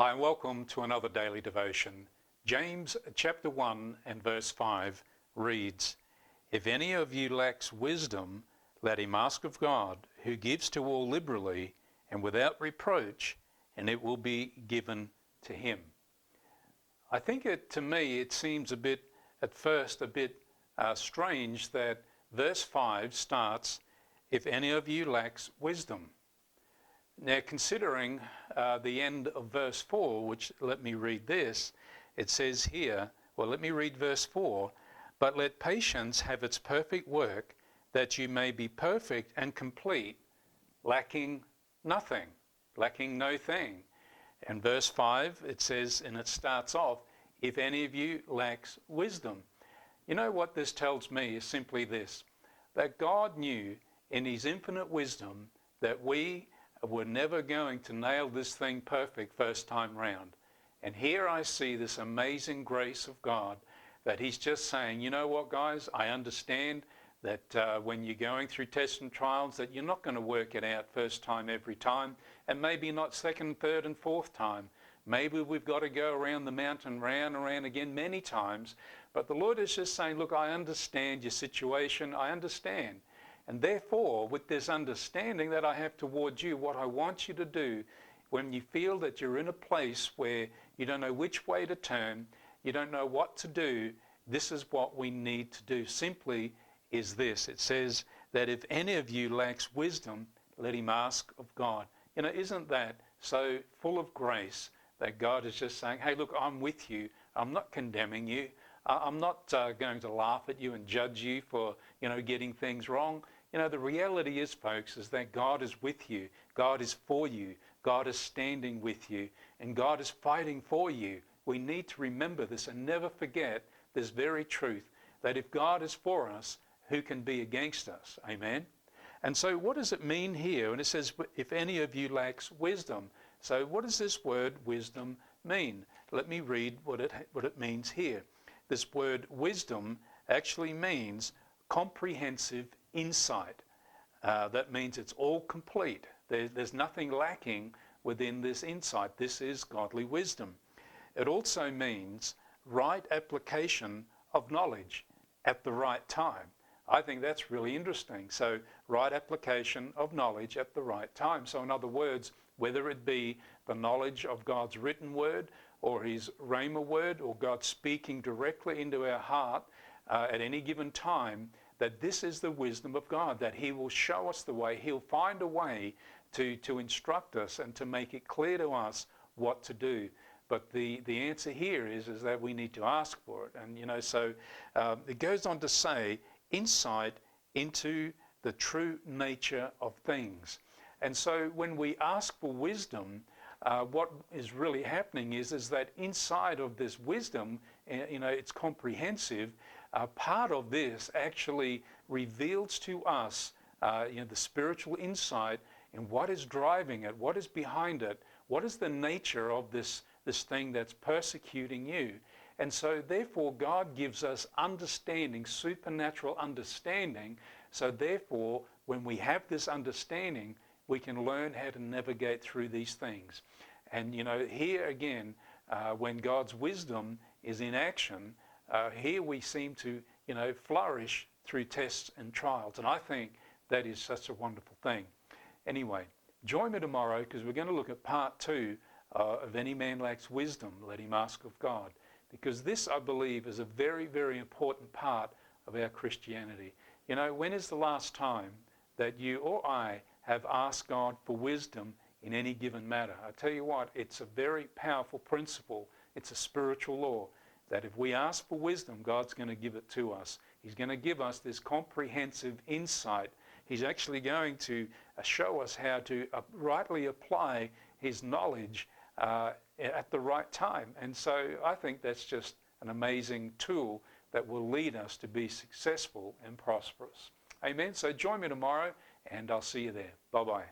Hi, and welcome to another daily devotion. James chapter 1 and verse 5 reads, "If any of you lacks wisdom, let him ask of God, who gives to all liberally and without reproach, and it will be given to him." I think to me it seems at first a bit strange that verse 5 starts, "If any of you lacks wisdom." Now, considering the end of verse 4, which let me read this, it says here, well, let me read verse 4, "But let patience have its perfect work, that you may be perfect and complete, lacking nothing," lacking no thing. And verse 5, it says, and it starts off, "If any of you lacks wisdom." You know what this tells me is simply this, that God knew in his infinite wisdom that we were never going to nail this thing perfect first time round. And here I see this amazing grace of God that he's just saying, you know what, guys, I understand that when you're going through tests and trials that you're not going to work it out first time every time, and maybe not second, third and fourth time. Maybe we've got to go around the mountain round and round again many times. But the Lord is just saying, look, I understand your situation, I understand. And therefore, with this understanding that I have towards you, what I want you to do when you feel that you're in a place where you don't know which way to turn, you don't know what to do, this is what we need to do. Simply is this. It says that if any of you lacks wisdom, let him ask of God. You know, isn't that so full of grace that God is just saying, hey, look, I'm with you. I'm not condemning you. I'm not going to laugh at you and judge you for, getting things wrong. The reality is, folks, is that God is with you. God is for you. God is standing with you. And God is fighting for you. We need to remember this and never forget this very truth, that if God is for us, who can be against us? Amen? And so what does it mean here? And it says, if any of you lacks wisdom. So what does this word wisdom mean? Let me read what it means here. This word wisdom actually means comprehensive insight. That means it's all complete. There's nothing lacking within this insight. This is godly wisdom. It also means right application of knowledge at the right time. I think that's really interesting. So right application of knowledge at the right time. So in other words, whether it be the knowledge of God's written word or his rhema word or God speaking directly into our heart at any given time, that this is the wisdom of God, that he will show us the way. He'll find a way to instruct us and to make it clear to us what to do. But the answer here is that we need to ask for it. And, so it goes on to say, insight into the true nature of things. And so when we ask for wisdom, what is really happening is that inside of this wisdom, it's comprehensive. Part of this actually reveals to us, the spiritual insight and what is driving it, what is behind it, what is the nature of this thing that's persecuting you. And so therefore God gives us understanding, supernatural understanding. So therefore when we have this understanding, we can learn how to navigate through these things. And here again, when God's wisdom is in action, here we seem to flourish through tests and trials. And I think that is such a wonderful thing. Anyway, join me tomorrow because we're going to look at part 2 of Any Man Lacks Wisdom, Let Him Ask of God. Because this, I believe, is a very, very important part of our Christianity. When is the last time that you or I have asked God for wisdom in any given matter? I tell you what, it's a very powerful principle. It's a spiritual law that if we ask for wisdom, God's going to give it to us. He's going to give us this comprehensive insight. He's actually going to show us how to rightly apply his knowledge at the right time. And so I think that's just an amazing tool that will lead us to be successful and prosperous. Amen. So join me tomorrow and I'll see you there. Bye-bye.